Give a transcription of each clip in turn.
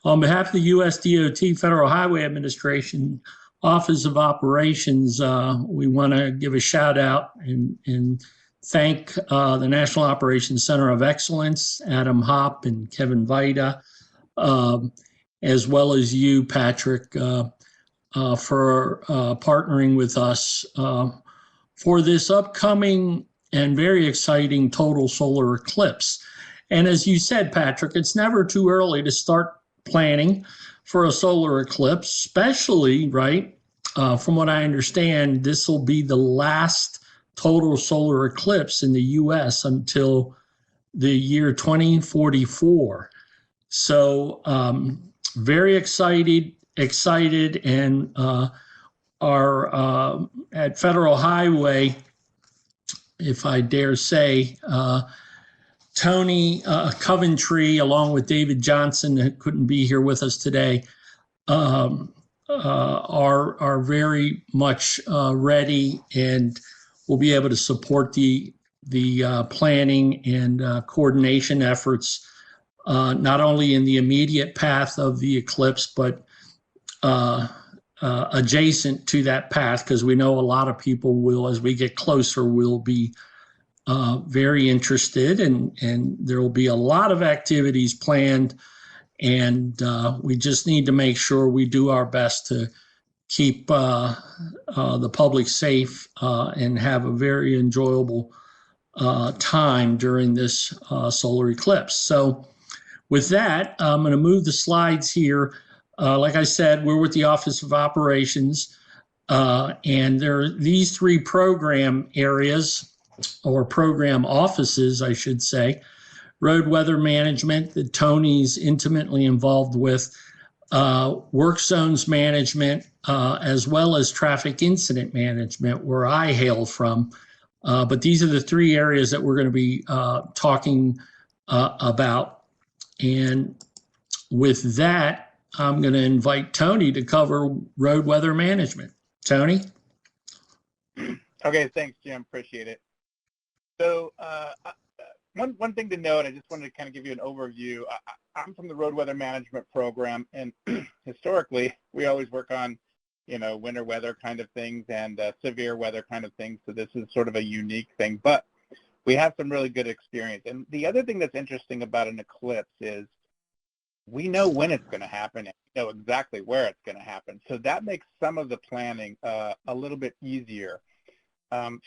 On behalf of the U.S. DOT Federal Highway Administration Office of Operations, we want to give a shout out and thank the National Operations Center of Excellence, Adam Hopp and Kevin Vida, as well as you, Patrick, for partnering with us for this upcoming and very exciting total solar eclipse. And as you said, Patrick, it's never too early to start planning for a solar eclipse, especially, right? From what I understand, this will be the last total solar eclipse in the U.S. until the year 2044. So very excited, and our at Federal Highway, if I dare say, Tony Coventry, along with David Johnson, that couldn't be here with us today, are very much ready and will be able to support the planning and coordination efforts, not only in the immediate path of the eclipse, but adjacent to that path, because we know a lot of people will, as we get closer, will be very interested, and there will be a lot of activities planned, and we just need to make sure we do our best to keep the public safe and have a very enjoyable time during this solar eclipse. So with that, I'm going to move the slides here. Like I said, we're with the Office of Operations, and there are these three program areas, or program offices, I should say: road weather management, that Tony's intimately involved with, work zones management, as well as traffic incident management, where I hail from. But these are the three areas that we're going to be talking about. And with that, I'm going to invite Tony to cover road weather management. Tony? Okay, thanks, Jim. Appreciate it. So one thing to note, I just wanted to kind of give you an overview. I'm from the road weather management program, and historically, we always work on, winter weather kind of things and severe weather kind of things. So this is sort of a unique thing, but we have some really good experience. And the other thing that's interesting about an eclipse is we know when it's going to happen, and we know exactly where it's going to happen. So that makes some of the planning a little bit easier.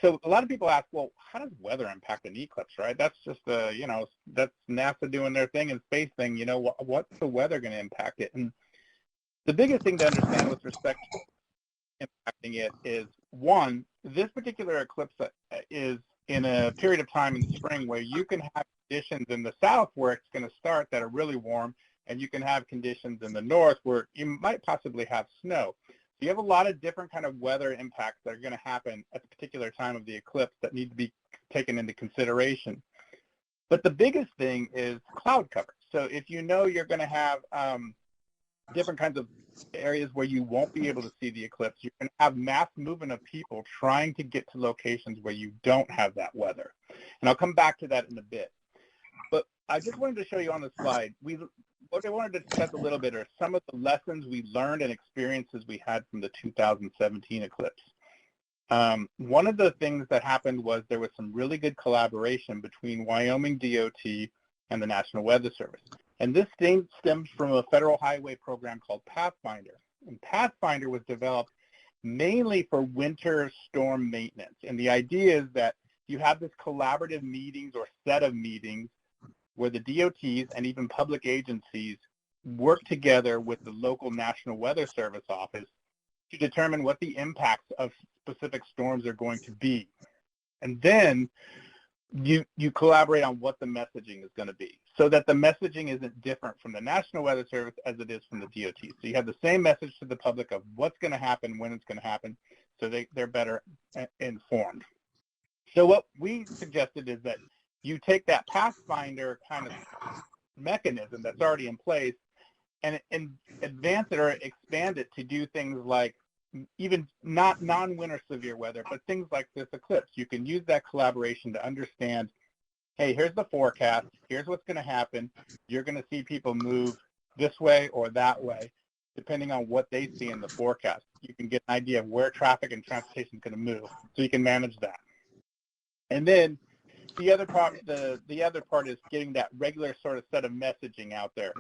So a lot of people ask, well, how does weather impact an eclipse, right? That's just, that's NASA doing their thing and space thing. What's the weather going to impact it? And the biggest thing to understand with respect to impacting it is, one, this particular eclipse is in a period of time in the spring where you can have conditions in the south where it's going to start that are really warm, and you can have conditions in the north where you might possibly have snow. You have a lot of different kind of weather impacts that are going to happen at the particular time of the eclipse that need to be taken into consideration. But the biggest thing is cloud cover. So if you're going to have different kinds of areas where you won't be able to see the eclipse, you're going to have mass movement of people trying to get to locations where you don't have that weather. And I'll come back to that in a bit. But I just wanted to show you on the slide, what I wanted to discuss a little bit are some of the lessons we learned and experiences we had from the 2017 eclipse. One of the things that happened was there was some really good collaboration between Wyoming DOT and the National Weather Service. And this stems from a federal highway program called Pathfinder. And Pathfinder was developed mainly for winter storm maintenance. And the idea is that you have this collaborative meetings or set of meetings where the DOTs and even public agencies work together with the local National Weather Service office to determine what the impacts of specific storms are going to be. And then you collaborate on what the messaging is going to be, so that the messaging isn't different from the National Weather Service as it is from the DOT. So you have the same message to the public of what's going to happen, when it's going to happen, so they're better informed. So what we suggested is that you take that Pathfinder kind of mechanism that's already in place and advance it or expand it to do things like even not non-winter severe weather, but things like this eclipse. You can use that collaboration to understand, hey, here's the forecast, here's what's going to happen, you're going to see people move this way or that way, depending on what they see in the forecast. You can get an idea of where traffic and transportation is going to move, so you can manage that. And then the other part is getting that regular sort of set of messaging out there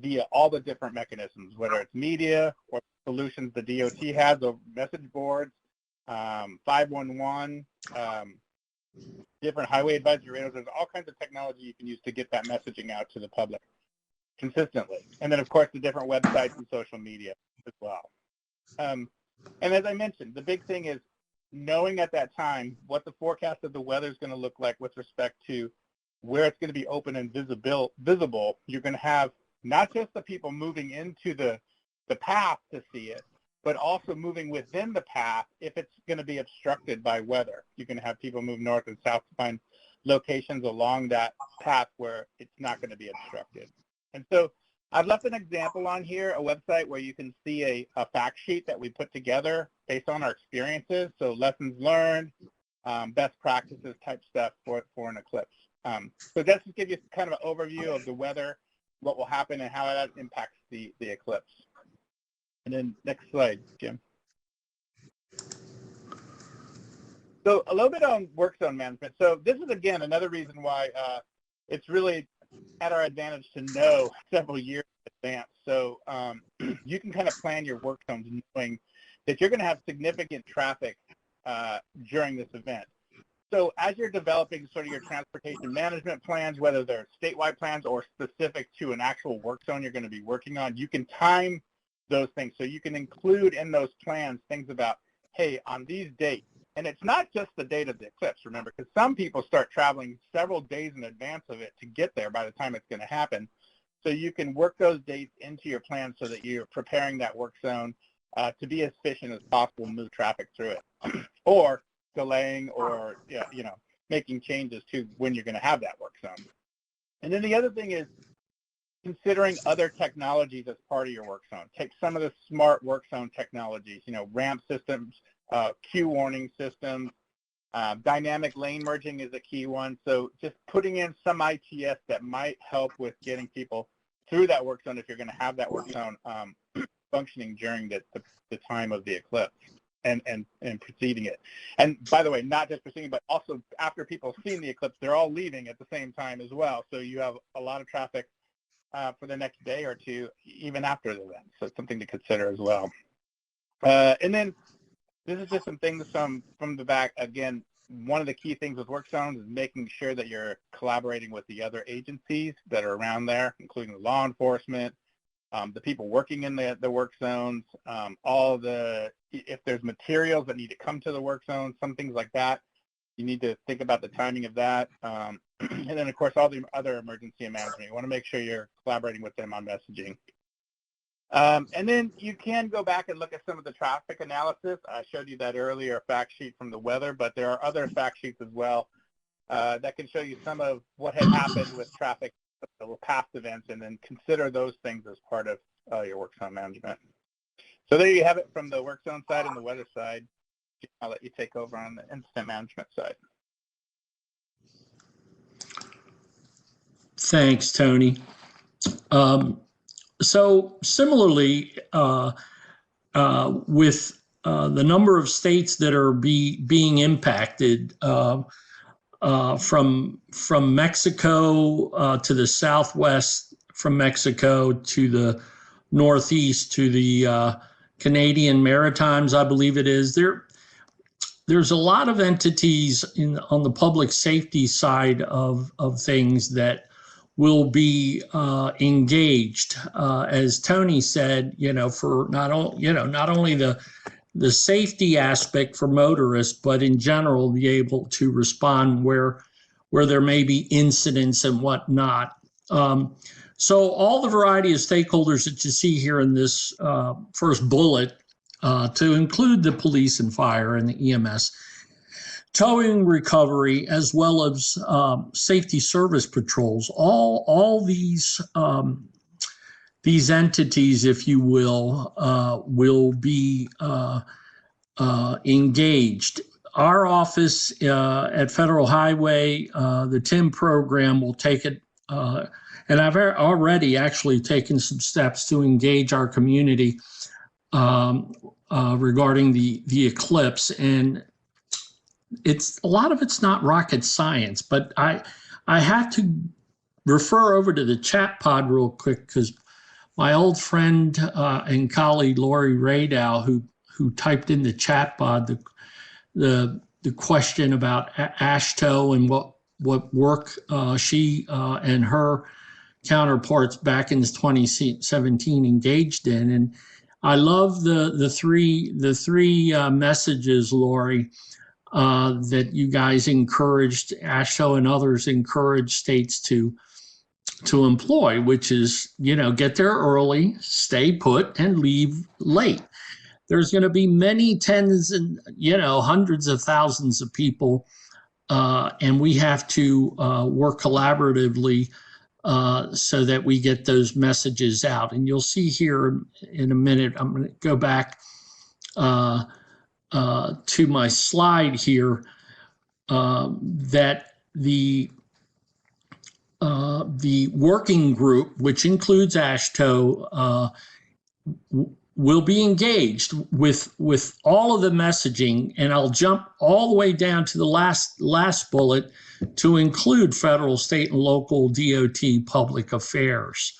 via all the different mechanisms, whether it's media or solutions the DOT has, or message boards, 511, different highway advisory radios. There's all kinds of technology you can use to get that messaging out to the public consistently. And then, of course, the different websites and social media as well. And as I mentioned, the big thing is knowing at that time what the forecast of the weather is going to look like with respect to where it's going to be open and visible. You're going to have not just the people moving into the path to see it, but also moving within the path if it's going to be obstructed by weather. You can have people move north and south to find locations along that path where it's not going to be obstructed. And so I've left an example on here, a website where you can see a fact sheet that we put together based on our experiences, so lessons learned, best practices type stuff for an eclipse. So just to give you kind of an overview of the weather, what will happen, and how that impacts the eclipse. And then next slide, Jim. So a little bit on Workzone Management. So this is, again, another reason why it's really at our advantage to know several years in advance. So you can kind of plan your work zones knowing that you're going to have significant traffic during this event. So as you're developing sort of your transportation management plans, whether they're statewide plans or specific to an actual work zone you're going to be working on, you can time those things. So you can include in those plans things about, hey, on these dates, and it's not just the date of the eclipse, remember, because some people start traveling several days in advance of it to get there by the time it's going to happen. So you can work those dates into your plan so that you're preparing that work zone to be as efficient as possible and move traffic through it, or delaying or making changes to when you're going to have that work zone. And then the other thing is considering other technologies as part of your work zone. Take some of the smart work zone technologies, ramp systems, queue warning systems, dynamic lane merging is a key one. So just putting in some ITS that might help with getting people through that work zone if you're going to have that work zone functioning during the time of the eclipse and preceding it. And by the way, not just preceding, but also after people have seen the eclipse, they're all leaving at the same time as well. So you have a lot of traffic for the next day or two, even after the event. So it's something to consider as well. And then this is just some things from the back. Again, one of the key things with work zones is making sure that you're collaborating with the other agencies that are around there, including law enforcement, the people working in the work zones, if there's materials that need to come to the work zone, some things like that, you need to think about the timing of that. And then, of course, all the other emergency management. You want to make sure you're collaborating with them on messaging. And then you can go back and look at some of the traffic analysis. I showed you that earlier fact sheet from the weather, but there are other fact sheets as well that can show you some of what had happened with traffic with past events, and then consider those things as part of your work zone management. So there you have it from the work zone side and the weather side. I'll let you take over on the incident management side. Thanks, Tony. So similarly, with the number of states that are being impacted from Mexico to the southwest, from Mexico to the northeast to the Canadian Maritimes, I believe it is. There's a lot of entities on the public safety side of things that will be engaged, as Tony said, for not only the safety aspect for motorists, but in general be able to respond where there may be incidents and whatnot. So all the variety of stakeholders that you see here in this first bullet, to include the police and fire and the EMS, towing recovery, as well as safety service patrols, all these entities, if you will be engaged. Our office at Federal Highway, the TIM program, will take it And I've already actually taken some steps to engage our community regarding the eclipse. And a lot of it's not rocket science, but I have to refer over to the chat pod real quick, because my old friend and colleague Lori Radow, who typed in the chat pod the question about AASHTO and what work she and her counterparts back in 2017 engaged in. And I love the three messages, Lori, that you guys encouraged, AASHTO and others encouraged states to employ, which is, get there early, stay put, and leave late. There's going to be many tens and, hundreds of thousands of people, and we have to work collaboratively so that we get those messages out. And you'll see here in a minute, I'm going to go back to my slide here, that the working group, which includes AASHTO, will be engaged with all of the messaging, and I'll jump all the way down to the last bullet to include federal, state, and local DOT public affairs,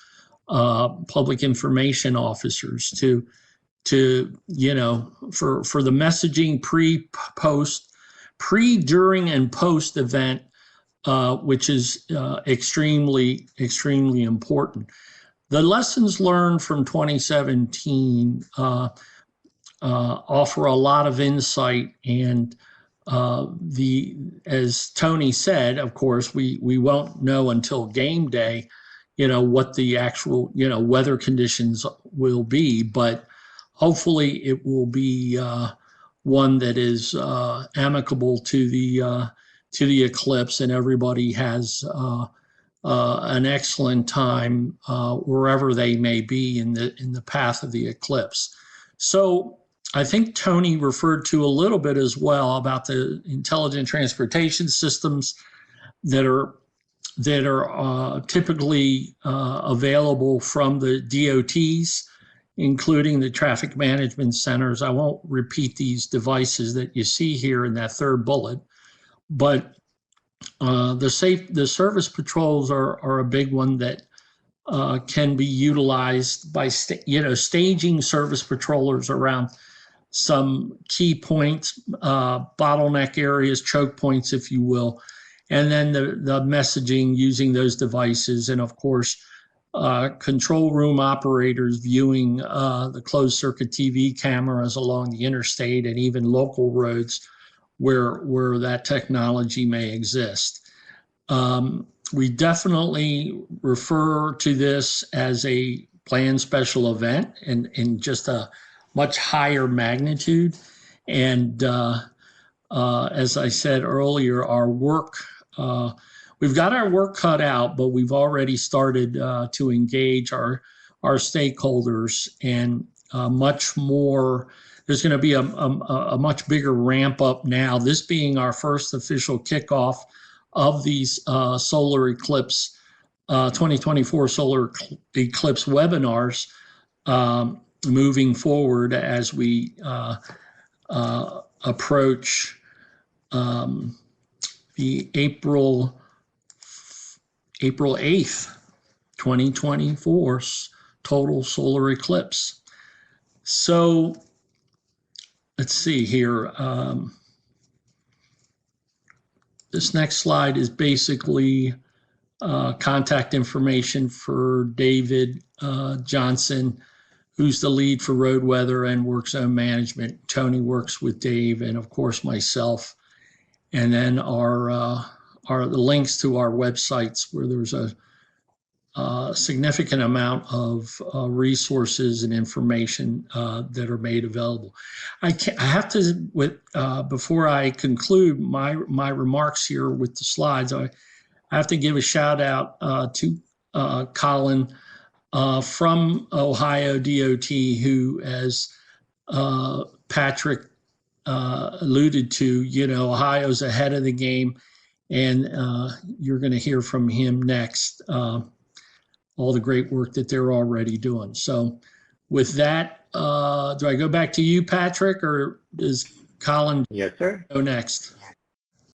public information officers to for the messaging pre, during, and post event, which is extremely important. The lessons learned from 2017 offer a lot of insight, and as Tony said, of course, we won't know until game day, what the actual weather conditions will be, but hopefully it will be one that is amicable to the eclipse, and everybody has an excellent time wherever they may be in the path of the eclipse. So I think Tony referred to a little bit as well about the intelligent transportation systems that are typically available from the DOTs, including the traffic management centers. I won't repeat these devices that you see here in that third bullet, but the service patrols are a big one that can be utilized by staging service patrollers around some key points, bottleneck areas, choke points, if you will, and then the messaging using those devices, and of course control room operators viewing the closed circuit TV cameras along the interstate and even local roads where that technology may exist. We definitely refer to this as a planned special event and in just a much higher magnitude. And as I said earlier, our work, we've got our work cut out, but we've already started to engage our stakeholders, and much more. There's going to be a much bigger ramp up now, this being our first official kickoff of these solar eclipse, 2024 solar eclipse webinars, moving forward as we approach the April 8th, 2024 total solar eclipse. So let's see here. This next slide is basically contact information for David Johnson, who's the lead for road weather and Workzone Management. Tony works with Dave, and of course myself. And then the links to our websites, where there's a significant amount of resources and information that are made available. I have to, before I conclude my remarks here with the slides, I have to give a shout out to Colin from Ohio DOT, who, as Patrick alluded to, Ohio's ahead of the game, and you're going to hear from him next. all the great work that they're already doing. So with that, do I go back to you, Patrick, or does Colin Yes, sir. go next?